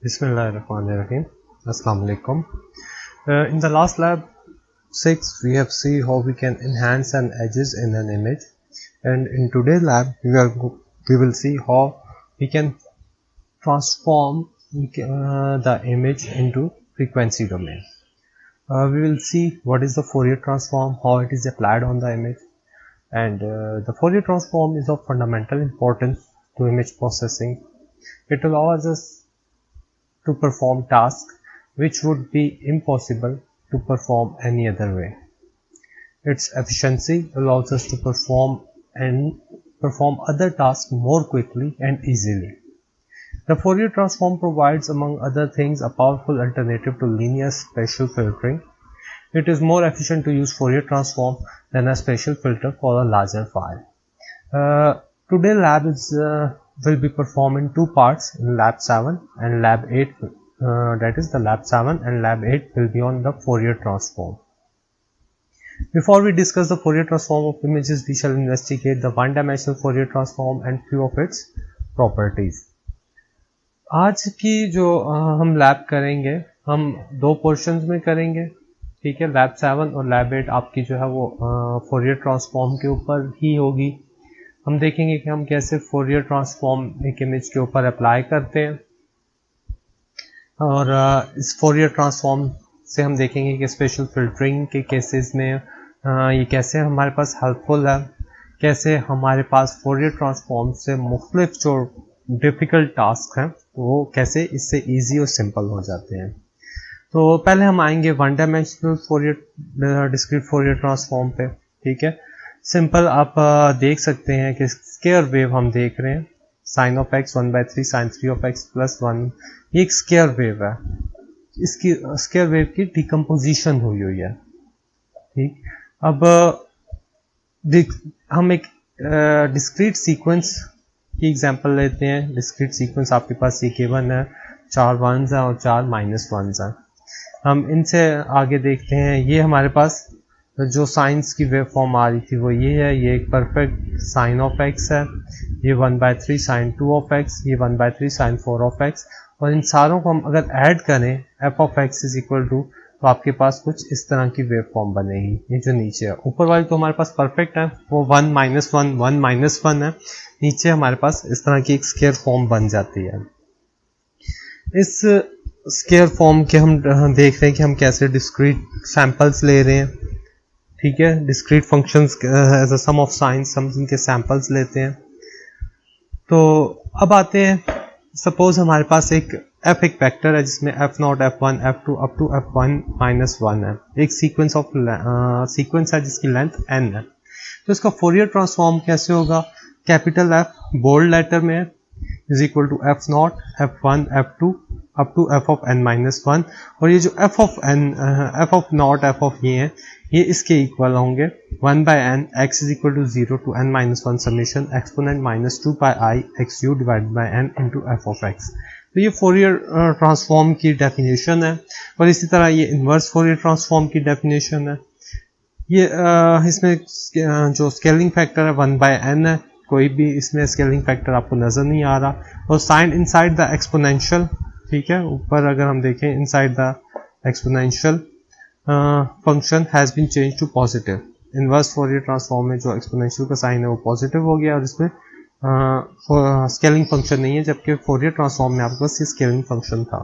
Bismillahirrahmanirrahim. Assalamu alaikum. In the last lab 6 we have seen how we can enhance an edges in an image, and in today's lab we will see how we can transform the image into frequency domain. We will see what is the Fourier transform, how it is applied on the image, and the Fourier transform is of fundamental importance to image processing. It allows us to perform tasks which would be impossible to perform any other way. Its efficiency allows us to perform other tasks more quickly and easily. The Fourier transform provides, among other things, a powerful alternative to linear spatial filtering. It is more efficient to use Fourier transform than a spatial filter for a larger file. Today lab will be performed in two parts, in lab 7 and lab 8. That is, the lab 7 and lab 8 will be on the Fourier transform. Before we discuss the Fourier transform of images, we shall investigate the one-dimensional Fourier transform and few of its properties. आज की जो हम lab करेंगे, हम दो portions में करेंगे, ठीक है। लैब 7 और लैब 8 आपकी जो है वो फोरियर ट्रांसफॉर्म के ऊपर ही होगी। हम देखेंगे कि हम कैसे फोरियर ट्रांसफॉर्म एक इमेज के ऊपर अप्लाई करते हैं, और इस फोरियर ट्रांसफॉर्म से हम देखेंगे कि स्पेशल फिल्टरिंग के केसेस में ये कैसे हमारे पास हेल्पफुल है, कैसे हमारे पास फोरियर ट्रांसफॉर्म से मुख्तलिफ जो डिफ़िकल्ट टास्क हैं वो कैसे इससे इजी और सिंपल हो जाते हैं। तो पहले हम आएंगे one dimensional Fourier discrete Fourier transform पे, ठीक है। सिंपल आप देख सकते हैं कि स्क्वायर वेव हम देख रहे हैं, sine of X 1/3 sine 3 of X plus 1, ये एक स्क्वायर वेव है। इसकी स्क्वायर वेव की डिकम्पोजिशन हुई है, ठीक। अब हम एक डिस्क्रीट सीक्वेंस की एग्जांपल लेते हैं। डिस्क्रीट सीक्वेंस आपके पास ये गिवन है, 4 1s हैं और 4 -1s हैं। हम इनसे आगे देखते हैं, ये हमारे पास जो साइंस की वेव फॉर्म आ रही थी वो ये है, ये एक परफेक्ट साइन ऑफ एक्स है, ये 1/3 साइन 2 ऑफ एक्स, ये 1/3 साइन 4 ऑफ एक्स, और इन सारों को हम अगर ऐड करें F of X is equal to, तो आपके पास कुछ इस तरह की वेव फॉर्म बनेगी। ये जो नीचे है, ऊपर वाली तो हमारे पास परफेक्ट है, वो 1 -1 1 -1 है, नीचे हमारे पास इस तरह की एक स्क्वायर फॉर्म बन जाती है। इस स्क्वायर फॉर्म के हम देख रहे हैं कि हम कैसे डिस्क्रीट सैंपल्स ले रहे हैं, ठीक है। Discrete functions as a sum of sines हम इनके सैंपल्स लेते हैं। तो अब आते हैं, सपोज हमारे पास एक वेक्टर है जिसमें f0 f1 f2 up to f1 -1 है, एक सीक्वेंस है जिसकी लेंथ n है। तो इसका फोरियर ट्रांसफॉर्म कैसे होगा, कैपिटल F बोल्ड लेटर में है is equal to f0 f1 f2 up to f of n -1, और ये जो f of not f of ये है, ये इसके इक्वल होंगे 1/n x is equal to 0 to n -1 summation exponent -2 pi i xu divided by n into f of x। तो ये फोरियर ट्रांसफॉर्म की डेफिनेशन है, और इसी तरह ये इन्वर्स फोरियर ट्रांसफॉर्म की डेफिनेशन है। ये इसमें जो स्केलिंग फैक्टर है 1/n है, कोई भी इसमें स्केलिंग फैक्टर आपको नजर नहीं आ रहा, और साइन इनसाइड द एक्सपोनेंशियल, ठीक है। ऊपर अगर हम देखें inside the exponential function has been change to positive. Inverse Fourier transform में जो एक्सपोनेंशियल का साइन है वो पॉजिटिव हो गया, और इसमें स्केलिंग फंक्शन नहीं है, जबकि फोरियर ट्रांसफॉर्म में आपके पास ये स्केलिंग फंक्शन था।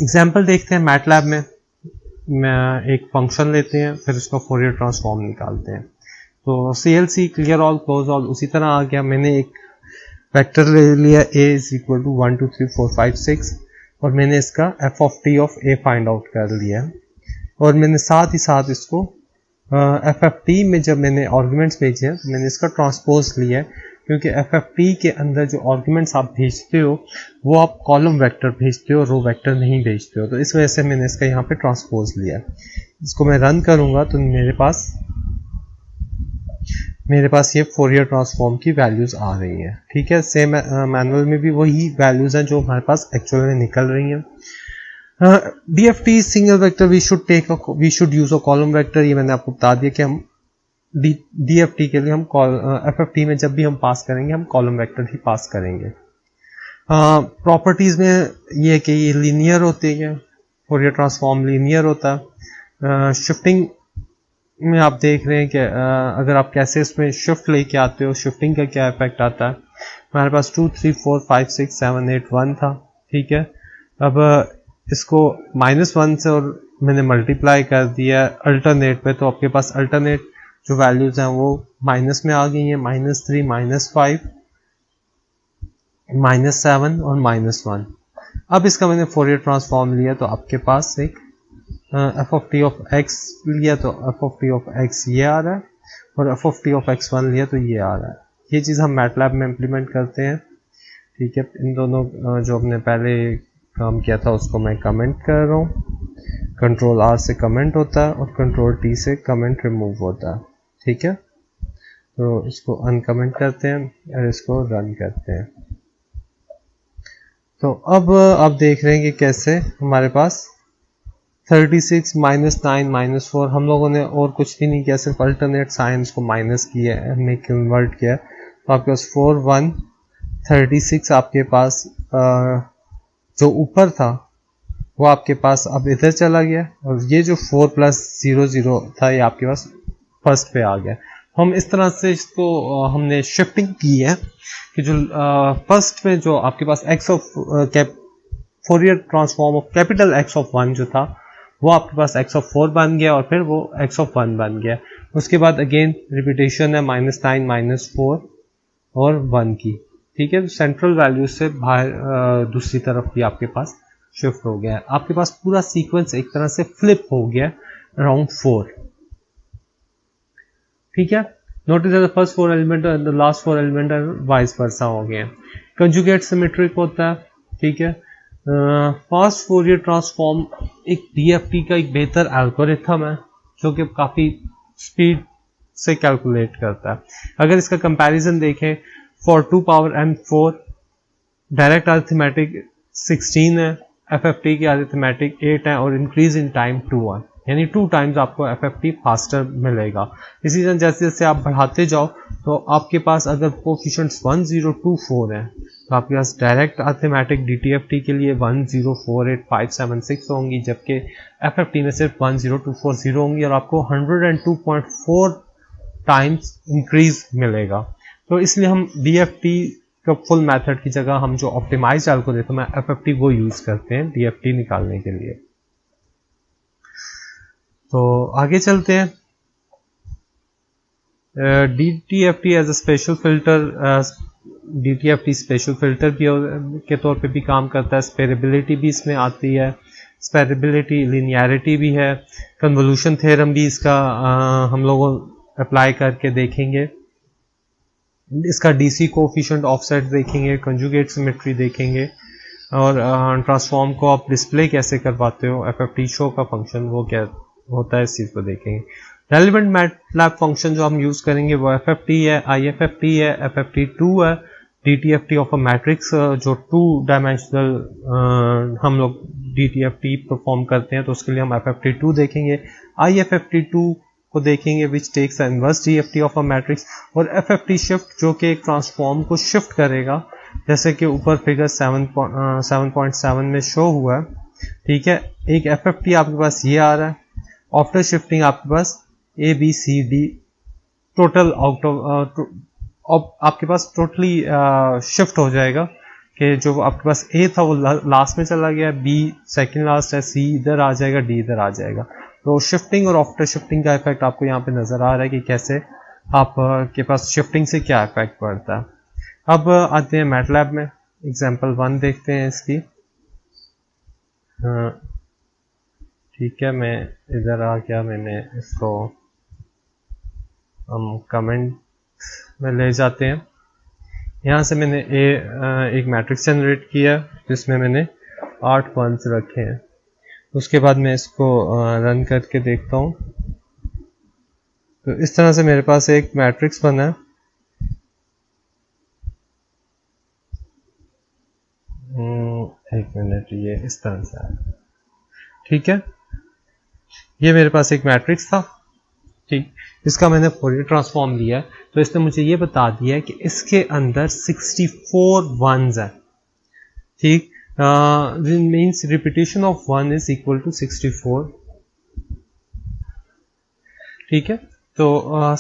एग्जाम्पल देखते हैं, मैटलैब में एक फंक्शन लेते हैं, फिर उसका फोरियर ट्रांसफॉर्म निकालते हैं। तो CLC clear all close all उसी तरह आ गया। मैंने एक वेक्टर ले लिया a इज इक्वल टू 1 2 3 4 5 6, और मैंने इसका f of t of a find out कर लिया, और मैंने साथ ही साथ इसको FFT में जब मैंने आर्गुमेंट्स भेजे हैं तो मैंने इसका ट्रांसपोज लिया है, क्योंकि FFT के अंदर जो आर्गुमेंट्स आप भेजते हो वो आप कॉलम वेक्टर भेजते हो, रो वेक्टर नहीं भेजते हो, तो इस वजह से मैंने इसका यहाँ पे ट्रांसपोज लिया है। इसको मैं रन करूँगा तो मेरे पास ये फोरियर ट्रांसफॉर्म की वैल्यूज आ रही है, ठीक है। सेम मैनुअल में भी वही वैल्यूज हैं जो हमारे पास एक्चुअल में निकल रही हैं। DFT single vector we should use a column vector, ये मैंने आपको बता दिया कि हम DFT के लिए हम FFT में जब भी हम पास करेंगे हम कॉलम वेक्टर ही पास करेंगे। प्रॉपर्टीज़ में ये कि ये लीनियर होती है, फॉरियर ट्रांसफॉर्म लीनियर होता है। शिफ्टिंग में आप देख रहे हैं कि अगर आप कैसे इसमें शिफ्ट लेके आते हो, शिफ्टिंग का क्या इफेक्ट आता है। हमारे पास 2 3 4 5 6 7 8 1 था, ठीक है। अब इसको -1 से और मैंने मल्टीप्लाई कर दिया अल्टरनेट पे, तो आपके पास अल्टरनेट जो वैल्यूज हैं वो माइनस में आ गई हैं, -3 -5 -7 और -1। अब इसका मैंने फोरियर ट्रांसफॉर्म लिया, तो आपके पास एक F of T of x लिया तो F of T of x ये आ रहा है, और F of T of x1 लिया तो ये आ रहा है। ये चीज़ हम मैटलैब में इम्प्लीमेंट करते हैं, ठीक है। इन दोनों जो हमने पहले काम किया था उसको मैं कमेंट कर रहा हूँ। कंट्रोल आर से कमेंट होता है और कंट्रोल टी से कमेंट रिमूव होता है, ठीक है। तो इसको अनकमेंट करते हैं और इसको रन करते हैं। तो अब आप देख रहे हैं कि कैसे हमारे पास 36 -9 -4, हम लोगों ने और कुछ भी नहीं किया, सिर्फ अल्टरनेट साइंस को माइनस किया है, हमने कन्वर्ट किया है। तो आपके पास 4 1 36 आपके पास जो ऊपर था वो आपके पास अब इधर चला गया, और ये जो 4 + 0 0 था ये आपके पास फर्स्ट पे आ गया। हम इस तरह से इसको हमने शिफ्टिंग की है कि जो फर्स्ट में जो आपके पास x of Fourier transform of capital X of 1 जो था वो आपके पास x ऑफ 4 बन गया, और फिर वो x ऑफ 1 बन गया। उसके बाद अगेन रिपीटेशन है -9 -4 और 1 की, ठीक है। सेंट्रल वैल्यू से बाहर दूसरी तरफ भी आपके पास शिफ्ट हो गया है। आपके पास पूरा सीक्वेंस एक तरह से फ्लिप हो गया अराउंड 4, ठीक है। नोटिस द फर्स्ट 4 एलिमेंट और the last 4 element vice versa हो गए। कंजुगेट सिमेट्रिक होता है, ठीक है। फास्ट फोरियर ट्रांसफॉर्म एक डीएफटी का एक बेहतर एल्गोरिथम है जो कि काफ़ी स्पीड से कैलकुलेट करता है। अगर इसका कंपैरिजन देखें, for 2 power n 4 direct arithmetic 16 है, एफएफटी की अरिथमेटिक 8 है, और इंक्रीज इन टाइम 2 है, यानी 2 टाइम्स आपको एफएफटी फास्टर मिलेगा। इसी तरह जैसे जैसे आप बढ़ाते जाओ तो आपके पास अगर कोफिशिएंट्स 1 0 2 4 हैं तो आपके पास डायरेक्ट अरिथमेटिक डीटीएफटी के लिए 1 0 4 8 5 7 6 होंगी, जबकि एफएफटी में सिर्फ 1 0 2 4 0 होंगी, और आपको 102.4 टाइम्स इंक्रीज मिलेगा। तो इसलिए हम डीएफटी का फुल मेथड की जगह हम जो ऑप्टिमाइज एल्गोरिथम है एफएफटी वो यूज करते हैं डीएफटी निकालने के लिए। तो आगे चलते हैं। DTFT as a special filter, DTFT special filter भी के तौर पे भी काम करता है। स्पेरेबिलिटी भी इसमें आती है, स्पेरेबिलिटी लिनियरिटी भी है, कन्वोल्यूशन थ्योरम भी इसका हम लोग अप्लाई करके देखेंगे। इसका डीसी कोएफिशिएंट ऑफसेट देखेंगे, कंजुगेट सिमेट्री देखेंगे, और ट्रांसफॉर्म को आप डिस्प्ले कैसे करवाते हो, एफएफटी शो का फंक्शन वो क्या होता है, इस चीज़ को देखेंगे। रेलिवेंट मैटलैब फंक्शन जो हम यूज़ करेंगे वो एफएफटी है, आईएफएफटी है, एफएफटी2 है, डीटीएफटी ऑफ अ मैट्रिक्स जो 2 डायमेंशनल हम लोग डीटीएफटी परफॉर्म करते हैं तो उसके लिए हम एफएफटी2 देखेंगे। आईएफएफटी2 को देखेंगे which takes inverse DFT of a matrix, और एफएफटी शिफ्ट जो कि एक ट्रांसफॉर्म को शिफ्ट करेगा, जैसे कि ऊपर फिगर 7.7 में शो हुआ है, ठीक है। एक एफएफटी आपके पास ये आ रहा है, आफ्टर शिफ्टिंग आपके पास A B C D total out of आपके पास टोटली शिफ्ट हो जाएगा कि जो आपके पास ए था वो लास्ट में चला गया, बी सेकंड लास्ट है, सी इधर आ जाएगा, डी इधर आ जाएगा। तो शिफ्टिंग और आफ्टर शिफ्टिंग का इफेक्ट आपको यहाँ पे नजर आ रहा है कि कैसे आप के पास शिफ्टिंग से क्या इफेक्ट पड़ता है। अब आते हैं मैटलैब में, एग्जांपल 1 देखते हैं इसकी। ठीक है, मैं इधर आ गया, मैंने इसको हम कमेंट में ले जाते हैं। यहाँ से मैंने एक मैट्रिक्स जनरेट किया जिसमें मैंने 8 1s रखे हैं। उसके बाद मैं इसको रन करके देखता हूँ, तो इस तरह से मेरे पास एक मैट्रिक्स बना है। एक मिनट, ये इस तरह से है, ठीक है। ये मेरे पास एक मैट्रिक्स था, ठीक, इसका मैंने फोरियर ट्रांसफॉर्म लिया है। तो इसने मुझे ये बता दिया है कि इसके अंदर 64 1s है, ठीक, means repetition of 1 is equal to 64। ठीक है, तो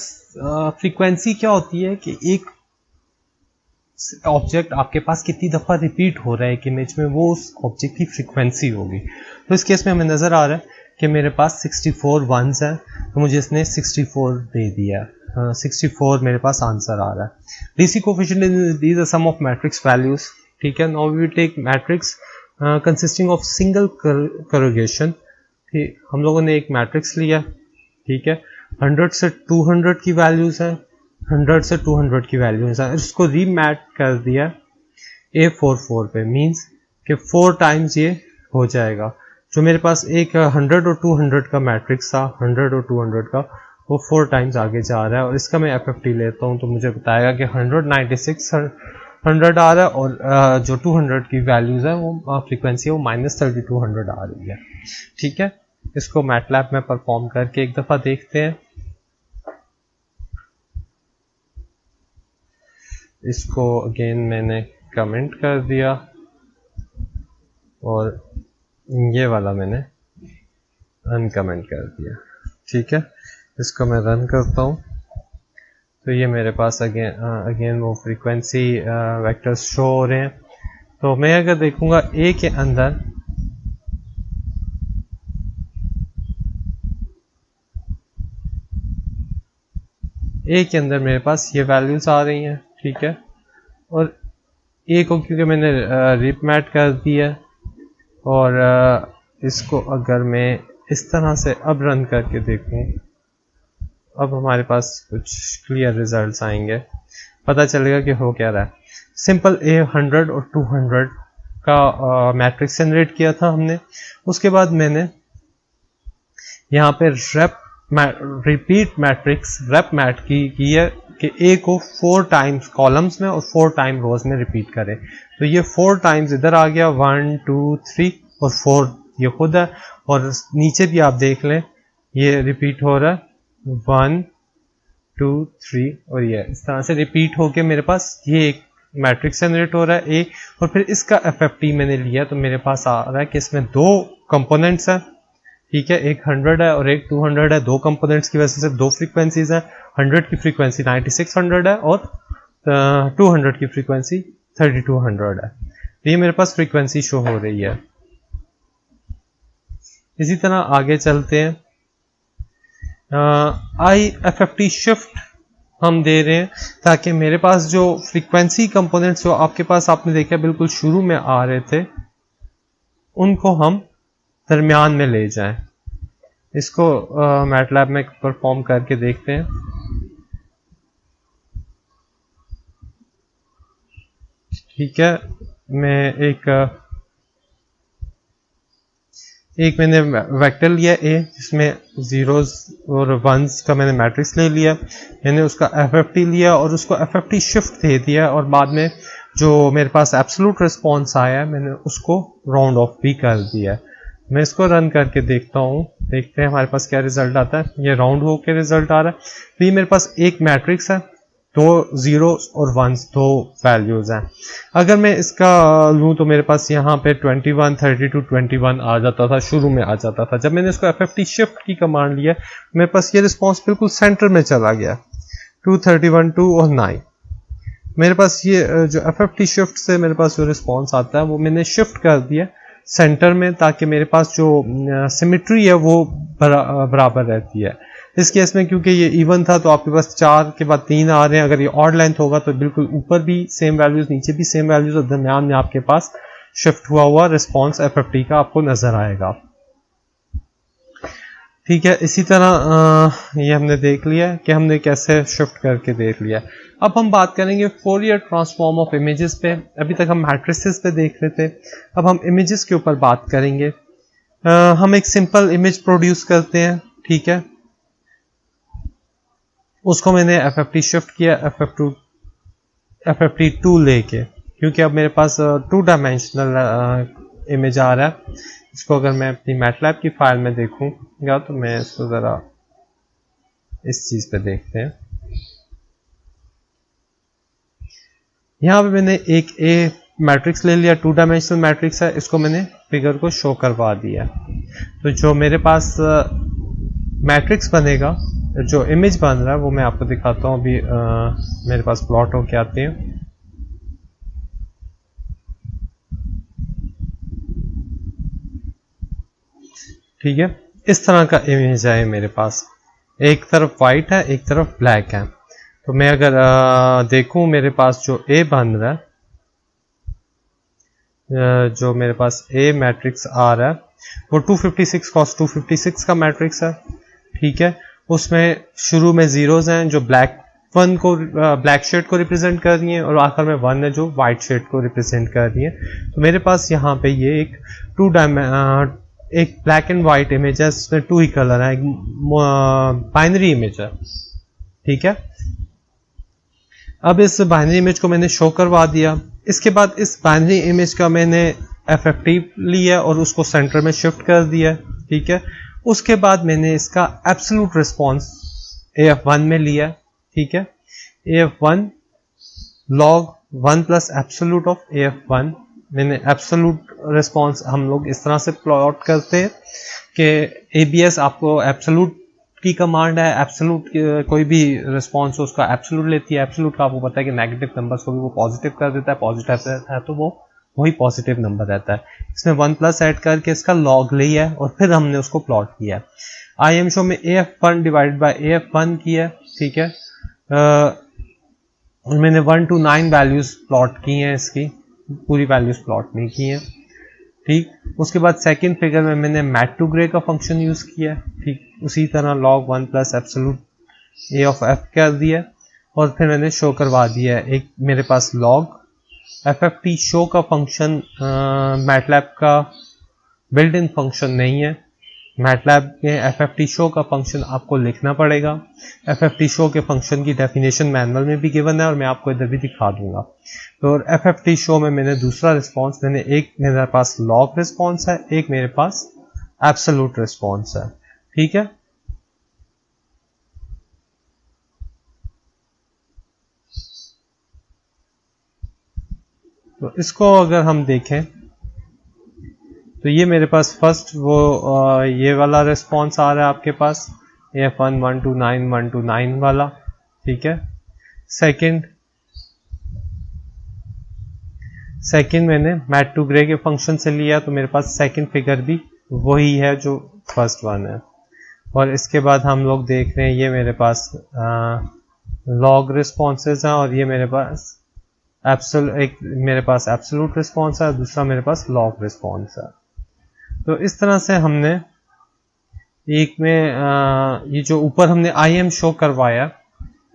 फ्रीक्वेंसी क्या होती है कि एक ऑब्जेक्ट आपके पास कितनी दफ़ा रिपीट हो रहा है एक इमेज में, वो उस ऑब्जेक्ट की फ्रीक्वेंसी होगी। तो इस केस में हमें नज़र आ रहा है कि मेरे पास 64 वंस हैं, तो मुझे इसने 64 दे दिया, 64 मेरे पास आंसर आ रहा है। DC coefficient is the sum of matrix values. ठीक है, now we take matrix consisting of single conjugation. ठीक, हम लोगों ने एक मैट्रिक्स लिया, ठीक है, 100 से 200 की वैल्यूज हैं, 100 से 200 की वैल्यूज हैं, इसको रीमैट कर दिया A44 पे, मींस कि 4 टाइम्स ये हो जाएगा। जो मेरे पास एक 100 और 200 का मैट्रिक्स था, 100 और 200 का, वो 4 टाइम्स आगे जा रहा है, और इसका मैं FFT लेता हूँ तो मुझे बताएगा कि 196 100 आ रहा है, और जो 200 की वैल्यूज है वो फ्रीक्वेंसी है वो -3200 आ रही है। ठीक है, इसको मैटलैब में परफॉर्म करके एक दफ़ा देखते हैं। इसको अगेन मैंने कमेंट कर दिया, और ये वाला मैंने अनकमेंट कर दिया। ठीक है, इसको मैं रन करता हूँ तो ये मेरे पास अगेन वो फ्रीक्वेंसी वेक्टर्स शो हो रहे हैं। तो मैं अगर देखूंगा ए के अंदर मेरे पास ये वैल्यूज आ रही हैं। ठीक है, और ए को क्योंकि मैंने रिपमैट कर दिया, और इसको अगर मैं इस तरह से अब रन करके देखूं, अब हमारे पास कुछ क्लियर रिजल्ट्स आएंगे, पता चलेगा कि हो क्या रहा है। सिंपल ए 100 और 200 का मैट्रिक्स जनरेट किया था हमने, उसके बाद मैंने यहाँ पे रिपीट मैट्रिक्स रेप मैट की है कि ए को 4 टाइम्स कॉलम्स में और 4 टाइम रोज में रिपीट करें। तो ये 4 टाइम्स इधर आ गया, 1 2 3 और 4 ये खुद है, और नीचे भी आप देख लें ये रिपीट हो रहा है, 1 2 3, और ये इस तरह से रिपीट होके मेरे पास ये एक मैट्रिक्स जनरेट हो रहा है ए, और फिर इसका FFT मैंने लिया तो मेरे पास आ रहा है कि इसमें 2 कंपोनेंट्स हैं। ठीक है, एक 100 है और एक 200 है, 2 कंपोनेंट्स की वजह से 2 फ्रीक्वेंसीज हैं। 100 की फ्रीक्वेंसी 9600 है और 200 की फ्रीक्वेंसी 3200 है। तो ये मेरे पास फ्रीक्वेंसी शो हो रही है। इसी तरह आगे चलते हैं, IFFT शिफ्ट हम दे रहे हैं ताकि मेरे पास जो फ्रीक्वेंसी कंपोनेंट्स जो आपके पास आपने देखा बिल्कुल शुरू में आ रहे थे उनको हम दरमियान में ले जाएं। इसको मैटलैब में परफॉर्म करके देखते हैं। ठीक है, मैं एक मैंने वेक्टर लिया ए जिसमें जीरोस और वंस का मैंने मैट्रिक्स ले लिया, मैंने उसका FFT लिया और उसको FFT शिफ्ट दे दिया, और बाद में जो मेरे पास एब्सोल्यूट रिस्पॉन्स आया मैंने उसको राउंड ऑफ भी कर दिया। मैं इसको रन करके देखता हूँ, देखते हैं हमारे पास क्या रिजल्ट आता है। ये राउंड हो के रिजल्ट आ रहा है। तो ये मेरे पास एक मैट्रिक्स है, 2 जीरोस और वंस, 2 वैल्यूज हैं। अगर मैं इसका लूँ तो मेरे पास यहाँ पे 21 32 21 आ जाता था, शुरू में आ जाता था। जब मैंने इसको FFT शिफ्ट की कमांड लिया मेरे पास ये रिस्पॉन्स बिल्कुल सेंटर में चला गया, 2 31 2 और 9। मेरे पास ये जो FFT शिफ्ट से मेरे पास जो रिस्पॉन्स आता है वो मैंने शिफ्ट कर दिया सेंटर में, ताकि मेरे पास जो सिमेट्री है वो बराबर रहती है। इस केस में क्योंकि ये इवन था तो आपके पास 4 के बाद 3 आ रहे हैं। अगर ये ऑड लेंथ होगा तो बिल्कुल ऊपर भी सेम वैल्यूज, नीचे भी सेम वैल्यूज, और दरमियान में आपके पास शिफ्ट हुआ रिस्पॉन्स FFT का आपको नजर आएगा। ठीक है, इसी तरह ये हमने देख लिया कि हमने कैसे शिफ्ट करके देख लिया। अब हम बात करेंगे फोरियर ट्रांसफॉर्म ऑफ इमेजेस पे। अभी तक हम मैट्रिसेस पे देख रहे थे, अब हम इमेजेस के ऊपर बात करेंगे। हम एक सिंपल इमेज प्रोड्यूस करते हैं। ठीक है, उसको मैंने FFT शिफ्ट किया, FFT 2 लेके, क्योंकि अब मेरे पास 2 डायमेंशनल इमेज आ रहा है। इसको अगर मैं अपनी मैटलैब की फाइल में देखूंगा तो मैं इसको ज़रा इस चीज़ पे देखते हैं। यहाँ पे मैंने एक मैट्रिक्स ले लिया, 2 डायमेंशनल मैट्रिक्स है, इसको मैंने फिगर को शो करवा दिया। तो जो मेरे पास मैट्रिक्स बनेगा, जो इमेज बन रहा है वो मैं आपको दिखाता हूँ अभी। मेरे पास प्लॉट होके आते हैं। ठीक है, इस तरह का इमेज है मेरे पास, एक तरफ वाइट है एक तरफ ब्लैक है। तो मैं अगर देखूं मेरे पास जो ए बन रहा है, जो मेरे पास ए मैट्रिक्स आ रहा है वो 256 cos 256 का मैट्रिक्स है। ठीक है, उसमें शुरू में जीरोज हैं जो ब्लैक शेड को रिप्रेजेंट कर रही है, और आखिर में 1 है जो वाइट शेड को रिप्रेजेंट कर रही है। तो मेरे पास यहाँ पे ये एक ब्लैक एंड वाइट इमेज है, इसमें 2 ही कलर है, बाइनरी इमेज है। ठीक है, अब इस बाइनरी इमेज को मैंने शो करवा दिया। इसके बाद इस बाइनरी इमेज का मैंने FFT लिया और उसको सेंटर में शिफ्ट कर दिया। ठीक है, उसके बाद मैंने इसका एब्सोल्यूट रिस्पॉन्स AF1 में लिया। ठीक है, AF1 log 1 plus absolute of AF1। मैंने एब्सोल्यूट रिस्पॉन्स हम लोग इस तरह से प्लॉट करते हैं कि ABS आपको एब्सोल्यूट की कमांड है, एब्सोल्यूट कोई भी रिस्पॉन्स हो उसका एब्सोल्यूट लेती है। एब्सोल्यूट का आपको पता है कि नेगेटिव नंबर्स को भी वो पॉजिटिव कर देता है, पॉजिटिव है तो वो वही पॉजिटिव नंबर रहता है। इसमें 1 प्लस ऐड करके इसका लॉग लिया है और फिर हमने उसको प्लॉट किया है। IM शो में AF1 डिवाइड बाय AF1 किया है। ठीक है, मैंने 1 to 9 वैल्यूज प्लॉट की हैं, इसकी पूरी वैल्यूज प्लॉट नहीं की हैं। ठीक, उसके बाद सेकंड फिगर में मैंने मैट टू ग्रे का फंक्शन यूज किया। ठीक, उसी तरह log 1 plus absolute A of F कर दिया और फिर मैंने शो करवा दिया है। एक मेरे पास log FFT शो का फंक्शन मैटलैब का बिल्ट इन फंक्शन नहीं है। मैटलैब में FFT शो का फंक्शन आपको लिखना पड़ेगा। FFT शो के फंक्शन की डेफिनेशन मैनुअल में भी गिवन है और मैं आपको इधर भी दिखा दूंगा। तो FFT शो में मैंने दूसरा रिस्पॉन्स, एक मेरे पास लॉग रिस्पॉन्स है, एक मेरे पास एब्सोल्यूट रिस्पॉन्स है। ठीक है, तो इसको अगर हम देखें तो ये मेरे पास फर्स्ट ये वाला रिस्पॉन्स आ रहा है आपके पास AF1 1 to 9 1 to 9 वाला। ठीक है, सेकंड मैंने मैट टू ग्रे के फंक्शन से लिया, तो मेरे पास सेकंड फिगर भी वही है जो फर्स्ट वन है। और इसके बाद हम लोग देख रहे हैं ये मेरे पास लॉग रिस्पॉन्सेज हैं और ये मेरे पास मेरे पास एब्सोल्यूट रिस्पॉन्स है, दूसरा मेरे पास लॉग रिस्पॉन्स है। तो इस तरह से हमने एक में ये जो ऊपर हमने IM शो करवाया,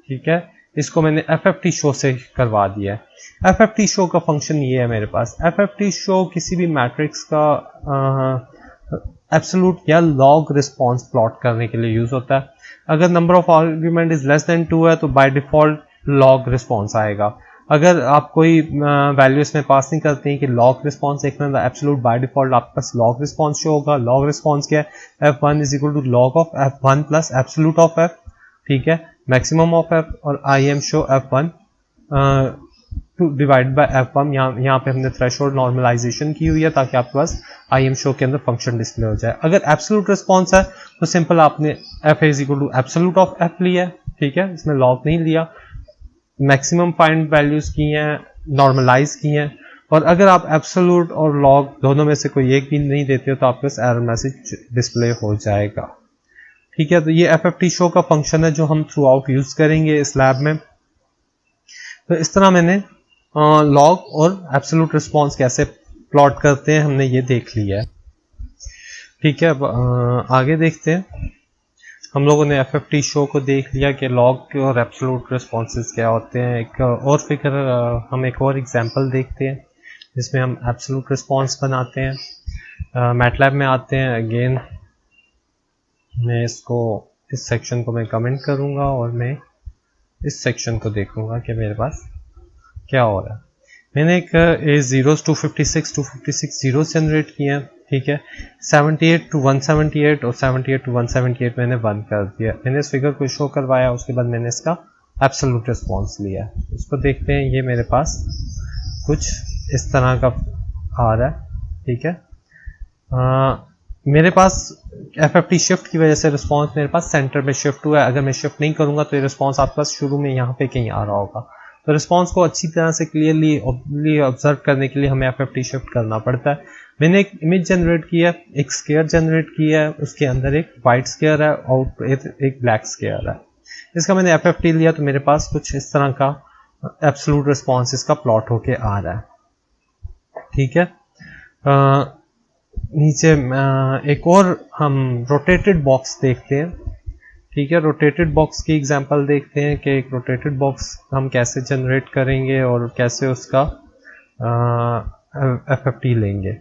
ठीक है, इसको मैंने FFT शो से करवा दिया है। FFT शो का फंक्शन ये है मेरे पास। FFT शो किसी भी मैट्रिक्स का एब्सोल्यूट या लॉग रिस्पॉन्स प्लॉट करने के लिए यूज होता है। अगर number of argument is less than 2 है तो बाय डिफॉल्ट लॉग रिस्पॉन्स आएगा। अगर आप कोई वैल्यू इसमें पास नहीं करते हैं कि लॉग रिस्पॉन्स देखना है, एब्सोल्यूट बाय डिफॉल्ट आपके पास लॉग रिस्पॉन्स शो होगा। लॉग रिस्पॉन्स क्या है? F1 is equal to log of F1 plus absolute of F। ठीक है, मैक्सिमम ऑफ F और IM show F1 to divide by F1। यहाँ पे हमने थ्रेशोल्ड नॉर्मलाइजेशन की हुई है ताकि आपके पास IM शो के अंदर फंक्शन डिस्प्ले हो जाए। अगर एब्सोल्यूट रिस्पॉन्स है तो सिंपल आपने F is equal to absolute of F लिया है। ठीक है, इसमें लॉग नहीं लिया, मैक्सिमम फाइंड वैल्यूज की हैं, नॉर्मलाइज की हैं। और अगर आप एब्सोल्यूट और लॉग दोनों में से कोई एक भी नहीं देते हो तो आपके पास एरर मैसेज डिस्प्ले हो जाएगा। ठीक है, तो ये FFT शो का फंक्शन है जो हम थ्रू आउट यूज करेंगे इस लैब में। तो इस तरह मैंने लॉग और एब्सोल्यूट रिस्पॉन्स कैसे प्लॉट करते हैं हमने ये देख लिया है। ठीक है, अब आगे देखते हैं। हम लोगों ने FFT शो को देख लिया कि लॉग और एब्सोल्यूट रिस्पॉन्सेज क्या होते हैं। एक और फिगर हम एक और एग्जांपल देखते हैं जिसमें हम एब्सोल्यूट रिस्पॉन्स बनाते हैं। मैटलैब में आते हैं। अगेन मैं इस सेक्शन को मैं कमेंट करूंगा और मैं इस सेक्शन को देखूंगा कि मेरे पास क्या हो रहा है। मैंने एक जीरोस 256 जीरोस जनरेट किए हैं। ठीक है, 78 to 178 और 78 to 178 मैंने बंद कर दिया। मैंने इस फिगर को शो करवाया, उसके बाद मैंने इसका एब्सोल्यूट रिस्पॉन्स लिया। इसको देखते हैं। ये मेरे पास कुछ इस तरह का आ रहा है, ठीक है। मेरे पास FFT शिफ्ट की वजह से रिस्पॉन्स मेरे पास सेंटर में शिफ्ट हुआ है। अगर मैं शिफ्ट नहीं करूंगा तो ये रिस्पॉन्स आपके पास शुरू में यहाँ पे कहीं आ रहा होगा। तो रिस्पॉन्स को अच्छी तरह से क्लियरली ऑब्जर्व करने के लिए हमें FFT शिफ्ट करना पड़ता है। मैंने एक इमेज जनरेट की है, एक स्केयर जनरेट किया है, उसके अंदर एक वाइट स्केयर है और एक ब्लैक स्केयर है। इसका मैंने FFT लिया तो मेरे पास कुछ इस तरह का एब्सोल्यूट रिस्पॉन्स इसका प्लॉट होके आ रहा है, ठीक है। नीचे एक और हम रोटेटेड बॉक्स देखते हैं, ठीक है। रोटेटेड बॉक्स की एग्जांपल देखते हैं कि एक रोटेटेड बॉक्स हम कैसे जनरेट करेंगे और कैसे उसका FFT लेंगे।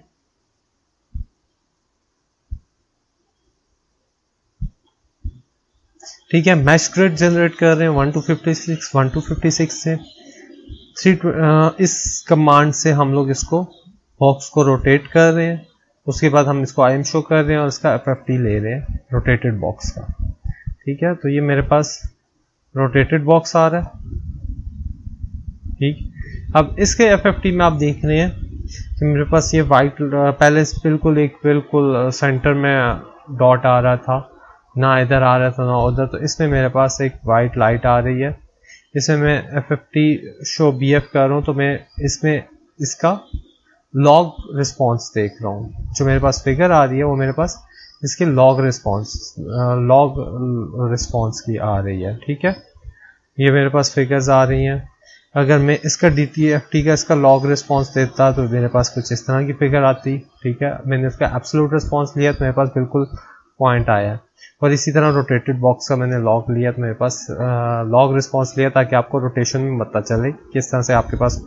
ठीक है, मैश ग्रिड जनरेट कर रहे हैं 1 to 56 से इस कमांड से हम लोग इसको बॉक्स को रोटेट कर रहे हैं। उसके बाद हम इसको IM शो कर रहे हैं और इसका FFT ले रहे हैं रोटेटेड बॉक्स का, ठीक है। तो ये मेरे पास रोटेटेड बॉक्स आ रहा है, ठीक। अब इसके FFT में आप देख रहे हैं कि मेरे पास ये वाइट पहले बिल्कुल सेंटर में डॉट आ रहा था, ना इधर आ रहा था ना उधर। तो इसमें मेरे पास एक वाइट लाइट आ रही है, इसे मैं FFT शो BF कर रहा हूँ तो मैं इसमें इसका लॉग रिस्पॉन्स देख रहा हूँ। जो मेरे पास फिगर आ रही है वो मेरे पास इसके लॉग रिस्पॉन्स की आ रही है, ठीक है। ये मेरे पास फिगर्स आ रही हैं। अगर मैं इसका DTFT का इसका लॉग रिस्पॉन्स देता तो मेरे पास कुछ इस तरह की फिगर आती, ठीक है। मैंने इसका एब्सोल्यूट रिस्पॉन्स लिया तो मेरे पास बिल्कुल पॉइंट आया। और इसी तरह रोटेटेड बॉक्स का मैंने लॉग लिया तो मेरे पास लॉग रिस्पॉन्स लिया, ताकि आपको रोटेशन में पता चले किस तरह से आपके पास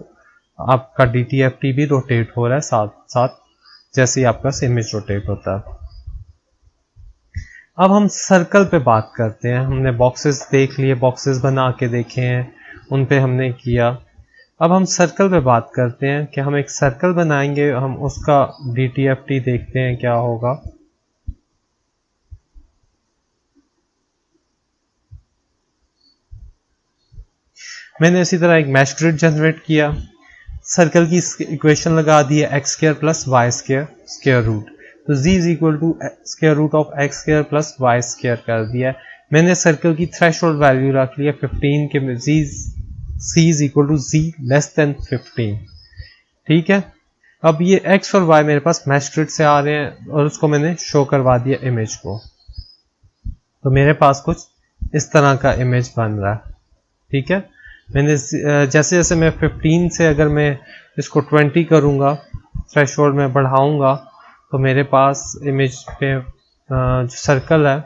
आपका DTFT भी रोटेट हो रहा है साथ साथ जैसे ही आपका इमेज रोटेट होता है। अब हम सर्कल पे बात करते हैं। हमने बॉक्सेस देख लिए, बॉक्सेस बना के देखे हैं, उन पे हमने किया। अब हम सर्कल पे बात करते हैं कि हम एक सर्कल बनाएंगे, हम उसका DTFT देखते हैं क्या होगा। मैंने इसी तरह एक मैश ग्रिड जनरेट किया, सर्कल की इक्वेशन लगा दी है x square plus y square square root. तो z is equal to square root of x square plus y square कर दिया। मैंने सर्कल की थ्रेशोल्ड वैल्यू रख लिया 15 के c is equal to z less than 15, ठीक है। अब ये x और y मेरे पास मैश ग्रिड से आ रहे हैं और उसको मैंने शो करवा दिया इमेज को। तो मेरे पास कुछ इस तरह का इमेज बन रहा है, ठीक है। मैंने जैसे जैसे मैं 15 से अगर मैं इसको 20 करूंगा, थ्रेशोल्ड में बढ़ाऊंगा, तो मेरे पास इमेज पे जो सर्कल है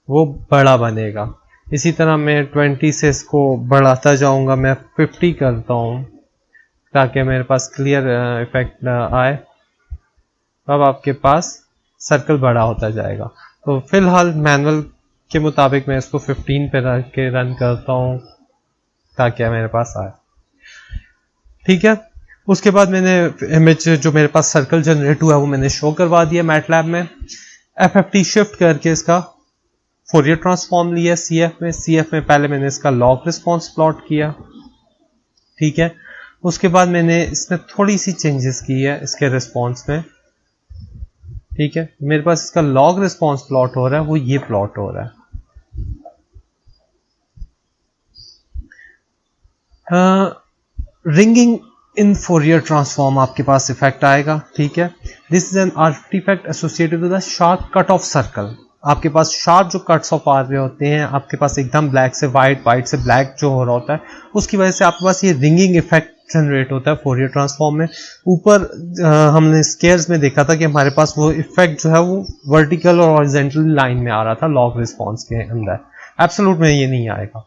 वो बड़ा बनेगा। इसी तरह मैं 20 से इसको बढ़ाता जाऊंगा, मैं 50 करता हूं ताकि मेरे पास क्लियर इफेक्ट आए। अब आपके पास सर्कल बड़ा होता जाएगा। तो फिलहाल मैनुअल के मुताबिक मैं इसको 15 पे रख के रन करता हूं ताकि मेरे पास आए, ठीक है। उसके बाद मैंने इमेज जो मेरे पास सर्कल जनरेट हुआ है वो मैंने शो करवा दिया मैटलैब में। FFT शिफ्ट करके इसका फोरियर ट्रांसफॉर्म लिया CF में पहले मैंने इसका लॉग रिस्पॉन्स प्लॉट किया, ठीक है। उसके बाद मैंने इसमें थोड़ी सी चेंजेस की है इसके रिस्पॉन्स में, ठीक है। मेरे पास इसका लॉग रिस्पॉन्स प्लॉट हो रहा है, वो ये प्लॉट हो रहा है। रिंगिंग इन फोरियर ट्रांसफॉर्म आपके पास इफेक्ट आएगा, ठीक है। This is an artifact associated with the sharp cut off circle. आपके पास शार्प जो कट्स ऑफ आ रहे होते हैं, आपके पास एकदम ब्लैक से वाइट, वाइट से ब्लैक जो हो रहा होता है, उसकी वजह से आपके पास ये रिंगिंग इफेक्ट जनरेट होता है फोरियर ट्रांसफॉर्म में। ऊपर हमने स्केयर्स में देखा था कि हमारे पास वो इफेक्ट जो है वो वर्टिकल और हॉरिजॉन्टल लाइन में आ रहा था लॉग रिस्पॉन्स के अंदर। एब्सोल्यूट में ये नहीं आएगा।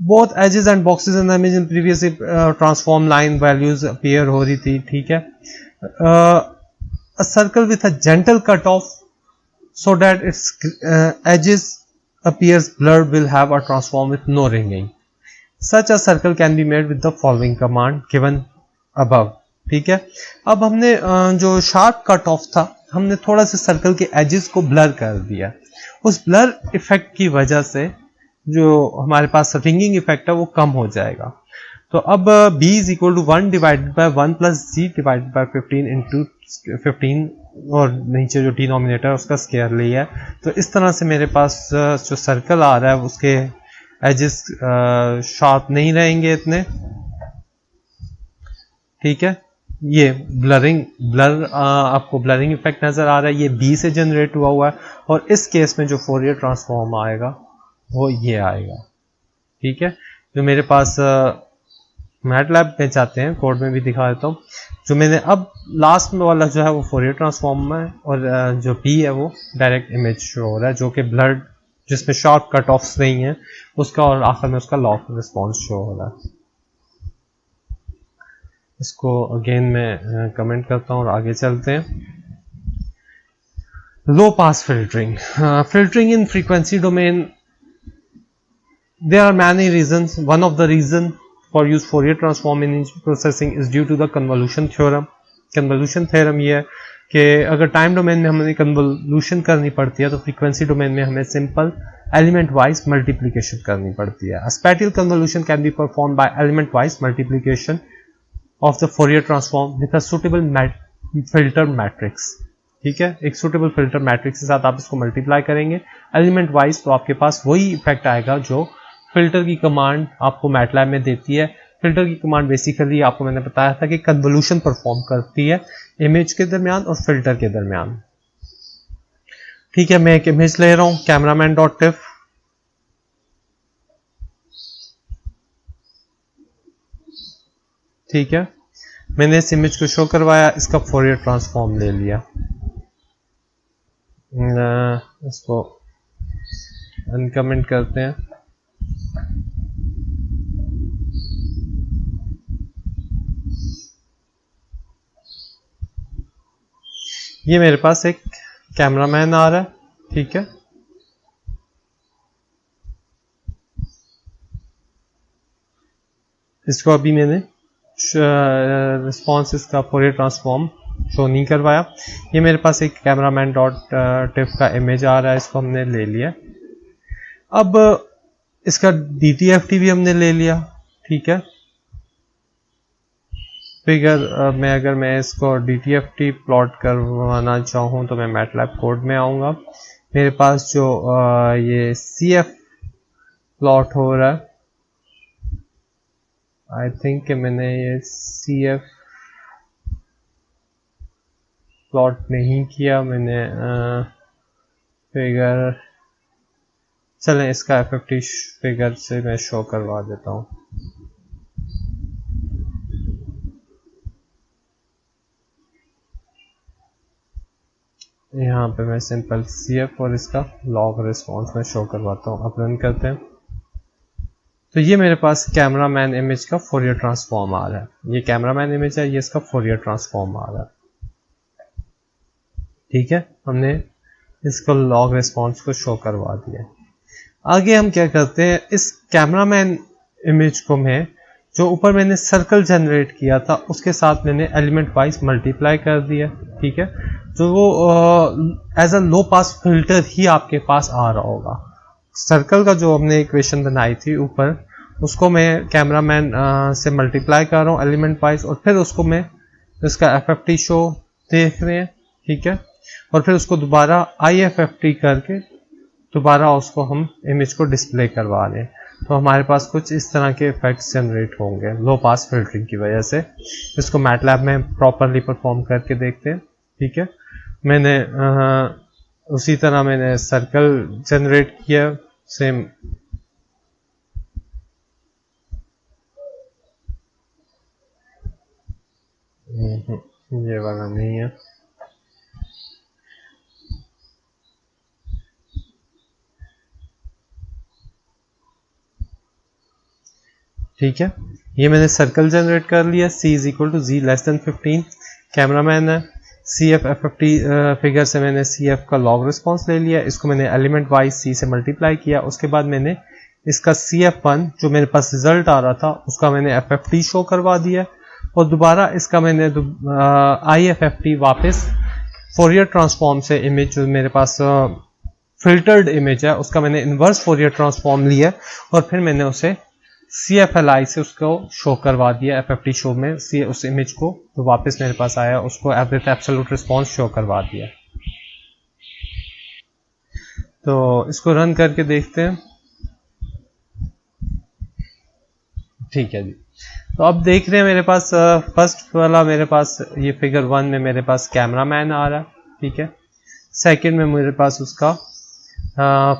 both edges and boxes in the image in previous transform line values appear हो रही थी, ठीक है। A circle with a gentle cut off so that its edges appears blurred will have a transform with no ringing. Such a circle can be made with the following command given above, ठीक है। अब हमने जो sharp cut of था, हमने थोड़ा सा circle के एजेस को ब्लर कर दिया। उस ब्लर इफेक्ट की वजह से जो हमारे पास रिंगिंग इफेक्ट है वो कम हो जाएगा। तो अब b is equal to 1 divided by 1 plus g divided by 15 into 15 और नीचे जो डिनोमिनेटर है उसका स्क्वायर लिया है। तो इस तरह से मेरे पास जो सर्कल आ रहा है उसके एजेस शार्प नहीं रहेंगे इतने, ठीक है। ये ब्लर आपको ब्लरिंग इफेक्ट नजर आ रहा है, ये b से जनरेट हुआ है और इस केस में जो फोरियर ट्रांसफॉर्म आएगा वो ये आएगा, ठीक है। जो मेरे पास मैटलैब में जाते हैं, कोड में भी दिखा देता हूँ। जो मैंने अब लास्ट में वाला जो है वो फोरियर ट्रांसफॉर्म है और जो b है वो डायरेक्ट इमेज शो हो रहा है, जो कि ब्लर्ड, जिसमें शॉर्ट कट ऑफ्स नहीं है उसका, और आखिर में उसका लॉग रिस्पॉन्स शो हो रहा है। इसको अगेन मैं कमेंट करता हूँ और आगे चलते हैं। Low pass filtering, filtering in frequency domain, there are many reasons. One of the reason for use Fourier transform in image processing is due to the convolution theorem. Convolution theorem ये है कि अगर टाइम डोमेन में हमें convolution करनी पड़ती है तो फ्रीक्वेंसी डोमेन में हमें सिंपल एलिमेंट वाइज मल्टीप्लिकेशन करनी पड़ती है। Spatial convolution can be perform by element wise multiplication of the Fourier transform with a suitable filter matrix, ठीक है। एक सुटेबल फिल्टर मैट्रिक्स के साथ आप इसको मल्टीप्लाई करेंगे एलिमेंट वाइज, तो आपके पास वही इफेक्ट आएगा जो फिल्टर की कमांड आपको मैटलैब में देती है। फिल्टर की कमांड बेसिकली आपको मैंने बताया था कि कन्वोल्यूशन परफॉर्म करती है इमेज के दरमियान और फिल्टर के दरमियान, ठीक है। मैं एक इमेज ले रहा हूं कैमरामैन डॉट टिफ, ठीक है। मैंने इस इमेज को शो करवाया, इसका फोरियर ट्रांसफॉर्म ले लिया, इसको अनकमेंट करते हैं। ये मेरे पास एक कैमरामैन आ रहा है, ठीक है। इसको अभी मैंने रिस्पॉन्स इसका फोरियर ट्रांसफॉर्म शो नहीं करवाया। ये मेरे पास एक कैमरामैन डॉट टिफ का इमेज आ रहा है, इसको हमने ले लिया। अब इसका DTFT भी हमने ले लिया, ठीक है। फिगर में अगर मैं इसको DTFT प्लॉट करवाना चाहूँ तो मैं मैटलैब कोड में आऊँगा। मेरे पास जो ये CF प्लॉट हो रहा है, आई थिंक कि मैंने ये CF प्लॉट नहीं किया, मैंने फिगर, चलें इसका FFT फिगर से मैं शो करवा देता हूँ। यहाँ पे मैं सिंपल CF और इसका लॉग रिस्पॉन्स में शो करवाता हूँ। अब रन करते हैं तो ये मेरे पास कैमरामैन इमेज का फोरियर ट्रांसफॉर्म आ रहा है। ये कैमरामैन इमेज है, ये इसका फोरियर ट्रांसफॉर्म आ रहा है, ठीक है। हमने इसको लॉग रिस्पॉन्स को शो करवा दिया। आगे हम क्या करते हैं, इस कैमरामैन इमेज को मैं, जो ऊपर मैंने सर्कल जनरेट किया था उसके साथ मैंने एलिमेंट वाइज मल्टीप्लाई कर दिया, ठीक है। तो वो as a low pass filter ही आपके पास आ रहा होगा। सर्कल का जो हमने इक्वेशन बनाई थी ऊपर, उसको मैं कैमरामैन से मल्टीप्लाई कर रहा हूँ एलिमेंट वाइज, और फिर उसको मैं इसका FFT शो देख रहे हैं, ठीक है। और फिर उसको दोबारा IFFT करके दोबारा उसको हम इमेज को डिस्प्ले करवा रहे हैं। तो हमारे पास कुछ इस तरह के इफेक्ट्स जनरेट होंगे लो पास फिल्टरिंग की वजह से। इसको मैटलैब में प्रॉपरली परफॉर्म करके देखते हैं, ठीक है। मैंने उसी तरह मैंने सर्कल जनरेट किया, सेम ये वाला नहीं है, ठीक है। ये मैंने सर्कल जनरेट कर लिया, C is equal to Z less than 15, cameraman है। CF FFT फिगर से मैंने CF का लॉग रिस्पॉन्स ले लिया, इसको मैंने एलिमेंट वाइज C से मल्टीप्लाई किया। उसके बाद मैंने इसका CF1 जो मेरे पास रिजल्ट आ रहा था उसका मैंने FFT शो करवा दिया, और दोबारा इसका मैंने IFFT वापस फोरियर ट्रांसफॉर्म से इमेज जो मेरे पास फिल्टर्ड इमेज है उसका मैंने इनवर्स फोरियर ट्रांसफॉर्म लिया और फिर मैंने उसे CFLI से उसको शो करवा दिया, FFT शो में उस इमेज को तो वापस मेरे पास आया, उसको विद एब्सोल्यूट रिस्पॉन्स शो करवा दिया। तो इसको रन करके देखते हैं। ठीक है जी, तो अब देख रहे हैं मेरे पास फर्स्ट वाला मेरे पास ये फिगर 1 में मेरे पास कैमरा मैन आ रहा है, ठीक है। सेकंड में मेरे पास उसका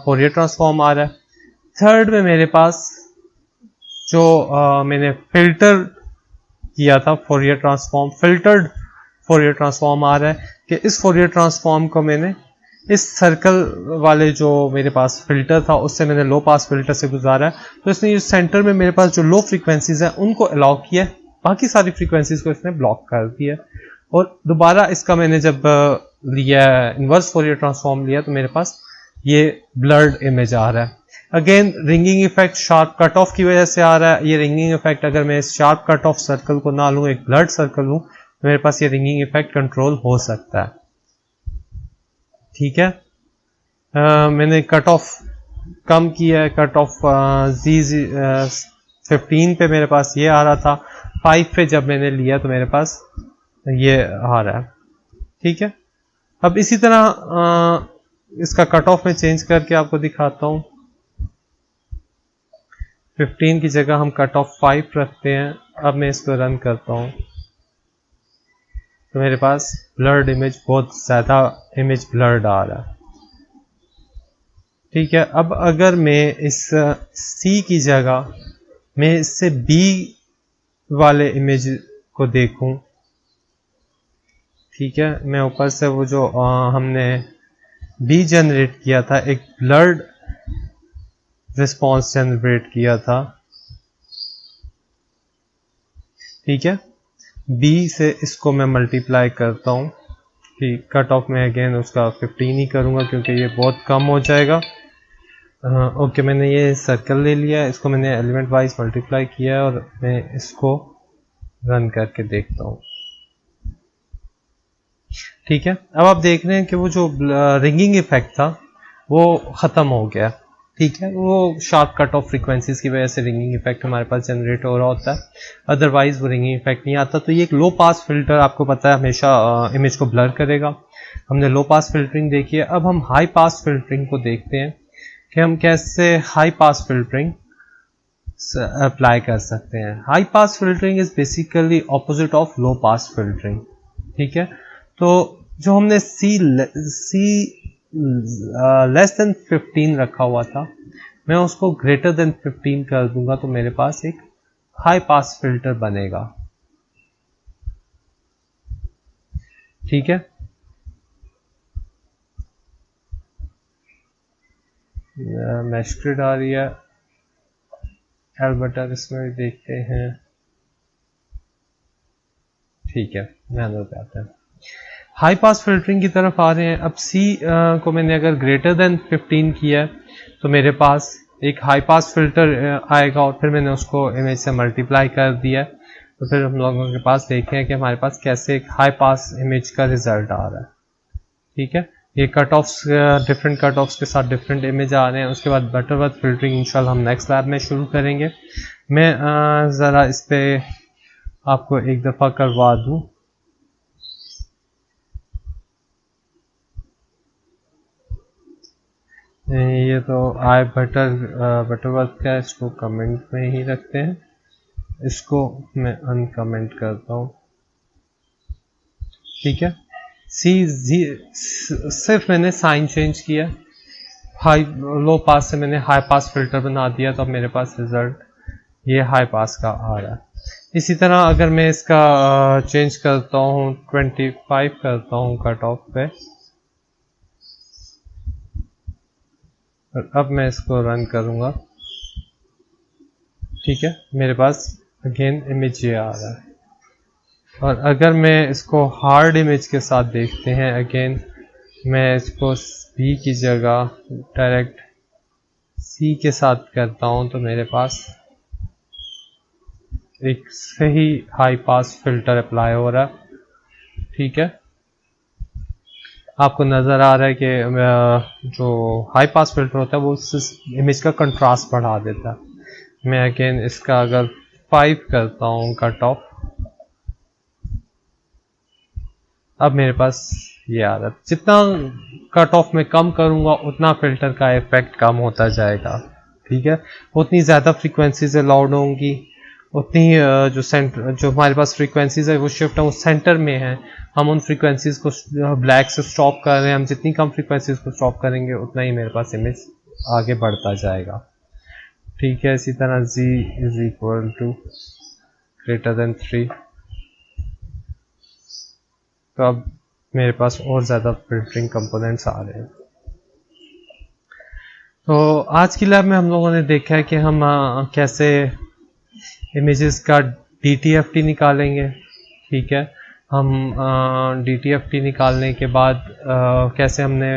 फोरियर ट्रांसफॉर्म आ रहा है। थर्ड में मेरे पास जो मैंने फिल्टर किया था Fourier transform, filtered Fourier transform आ रहा है कि इस फोरियर ट्रांसफॉर्म को मैंने इस सर्कल वाले जो मेरे पास फिल्टर था उससे मैंने लो पास फिल्टर से गुजारा है। तो इसने इस सेंटर में मेरे पास जो लो फ्रीक्वेंसीज है उनको अलाउ किया, बाकी सारी फ्रीक्वेंसीज को इसने ब्लॉक कर दिया। और दोबारा इसका मैंने जब लिया इनवर्स फोरियर ट्रांसफॉर्म लिया तो मेरे पास ये ब्लर्ड इमेज आ रहा है। Again ringing effect sharp cut of की वजह से आ रहा है। ये रिंगिंग इफेक्ट अगर मैं इस शार्प कट ऑफ सर्कल को ना लूँ, एक ब्लर्ड सर्कल लूँ, तो मेरे पास ये रिंगिंग इफेक्ट कंट्रोल हो सकता है, ठीक है। मैंने कट ऑफ कम किया है, कट ऑफ Z15 पे मेरे पास ये आ रहा था, 5 पे जब मैंने लिया तो मेरे पास ये आ रहा है, ठीक है। अब इसी तरह इसका कट ऑफ में चेंज करके आपको दिखाता हूँ। 15 की जगह हम कट ऑफ 5 रखते हैं। अब मैं इसको रन करता हूँ तो मेरे पास ब्लर्ड इमेज, बहुत ज्यादा इमेज ब्लर्ड आ रहा है, ठीक है। अब अगर मैं इस C की जगह मैं इससे B वाले इमेज को देखूं, ठीक है, मैं ऊपर से वो जो हमने B जनरेट किया था, एक ब्लर्ड रिस्पॉन्स जनरेट किया था, ठीक है। B से इसको मैं मल्टीप्लाई करता हूँ कि कट ऑफ में अगेन उसका 15 ही करूँगा क्योंकि ये बहुत कम हो जाएगा। ओके, मैंने ये सर्कल ले लिया, इसको मैंने एलिमेंट वाइज मल्टीप्लाई किया है और मैं इसको रन करके देखता हूँ, ठीक है। अब आप देख रहे हैं कि वो जो रिंगिंग इफेक्ट था वो ख़त्म हो गया, ठीक है। वो शार्प कट ऑफ फ्रीक्वेंसीज की वजह से रिंगिंग इफेक्ट हमारे पास जनरेट हो रहा होता है, अदरवाइज वो रिंगिंग इफेक्ट नहीं आता। तो ये एक लो पास फिल्टर आपको पता है हमेशा इमेज को ब्लर करेगा। हमने लो पास फिल्टरिंग देखी है। अब हम हाई पास फिल्टरिंग को देखते हैं कि हम कैसे हाई पास फिल्टरिंग अप्लाई कर सकते हैं। High pass filtering is basically opposite of low pass filtering, ठीक है। तो जो हमने C लेस देन 15 रखा हुआ था, मैं उसको ग्रेटर देन 15 कर दूंगा तो मेरे पास एक हाई पास फिल्टर बनेगा, ठीक है। मैस्क्रिड आ रही है, एल्बर्टर इसमें देखते हैं, ठीक है, मैनुअल पे आते हैं। हाई पास फिल्टरिंग की तरफ आ रहे हैं। अब C को मैंने अगर ग्रेटर देन 15 किया तो मेरे पास एक हाई पास फिल्टर आएगा और फिर मैंने उसको इमेज से मल्टीप्लाई कर दिया। तो फिर हम लोगों के पास देखें कि हमारे पास कैसे एक हाई पास इमेज का रिजल्ट आ रहा है, ठीक है। ये cut offs, different cut offs के साथ डिफरेंट इमेज आ रहे हैं। उसके बाद बटरवर्थ फिल्टरिंग इंशाल्लाह हम नेक्स्ट लैब में शुरू करेंगे। मैं ज़रा इस पर आपको एक दफ़ा करवा दूँ। ये तो बटरवर्थ का, इसको कमेंट में ही रखते हैं, इसको मैं अनकमेंट करता हूँ, ठीक है। सिर्फ मैंने साइन चेंज किया, हाई लो पास से मैंने हाई पास फिल्टर बना दिया तो अब मेरे पास रिजल्ट ये हाई पास का आ रहा है। इसी तरह अगर मैं इसका चेंज करता हूँ, 25 करता हूँ कट ऑफ पे, और अब मैं इसको रन करूंगा, ठीक है, मेरे पास अगेन इमेज ये आ रहा है। और अगर मैं इसको हार्ड इमेज के साथ देखते हैं, अगेन मैं इसको B की जगह डायरेक्ट C के साथ करता हूं तो मेरे पास एक सही हाई पास फिल्टर अप्लाई हो रहा है, ठीक है। आपको नज़र आ रहा है कि जो हाई पास फिल्टर होता है वो उस इमेज का कंट्रास्ट बढ़ा देता है। मैं अगेन इसका अगर 5 करता हूँ कट ऑफ, अब मेरे पास ये आ रहा है। जितना कट ऑफ में कम करूंगा उतना फिल्टर का इफेक्ट कम होता जाएगा, ठीक है। उतनी ज़्यादा फ्रीक्वेंसीज अलाउड होंगी, उतनी जो हमारे पास फ्रीक्वेंसीज है वो शिफ्ट है, उस सेंटर में है। हम उन फ्रीक्वेंसीज को ब्लैक से स्टॉप कर रहे हैं, हम जितनी कम फ्रीक्वेंसीज को स्टॉप करेंगे उतना ही मेरे पास इमेज आगे बढ़ता जाएगा, ठीक है। इसी तरह z is equal to greater than 3, तो अब मेरे पास और ज़्यादा फिल्टरिंग कंपोनेंट्स आ रहे हैं। तो आज की लैब में हम लोगों ने देखा है कि हम कैसे इमेजेस का DTFT निकालेंगे, ठीक है। हम DTFT निकालने के बाद कैसे हमने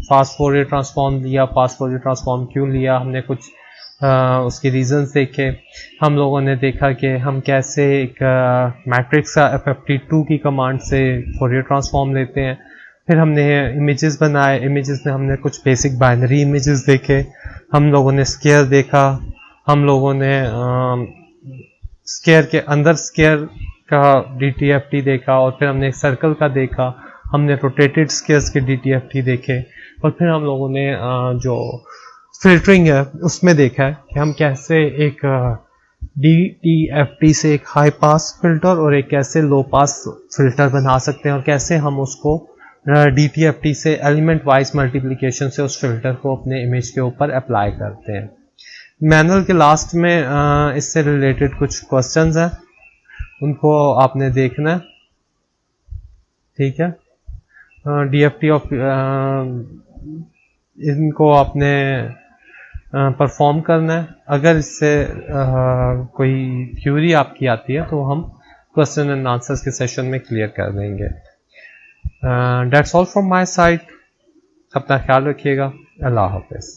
फास्ट फोरियर ट्रांसफॉर्म लिया, फास्ट फोरियर ट्रांसफॉर्म क्यों लिया, हमने कुछ उसके रीजंस देखे। हम लोगों ने देखा कि हम कैसे एक मैट्रिक्स का FFT2 की कमांड से फोरियर ट्रांसफॉर्म लेते हैं। फिर हमने इमेजेस बनाए, इमेजेस में हमने कुछ बेसिक बाइनरी इमेजेस देखे, हम लोगों ने स्केयर देखा, हम लोगों ने स्केयर के अंदर स्केयर का DTFT देखा, और फिर हमने एक सर्कल का देखा, हमने रोटेटेड स्केयर्स के DTFT देखे, और फिर हम लोगों ने जो फिल्टरिंग है उसमें देखा है कि हम कैसे एक DTFT से एक हाई पास फिल्टर और एक कैसे लो पास फिल्टर बना सकते हैं, और कैसे हम उसको DTFT से एलिमेंट वाइज मल्टीप्लिकेशन से उस फिल्टर को अपने इमेज के ऊपर अप्लाई करते हैं। मैनुअल के लास्ट में इससे रिलेटेड कुछ क्वेश्चंस हैं, उनको आपने देखना है, ठीक है। DFT ऑफ इनको आपने परफॉर्म करना है। अगर इससे कोई क्यूरी आपकी आती है तो हम क्वेश्चन एंड आंसर्स के सेशन में क्लियर कर देंगे। That's all from my side. अपना ख्याल रखिएगा। अल्लाह हाफिज़।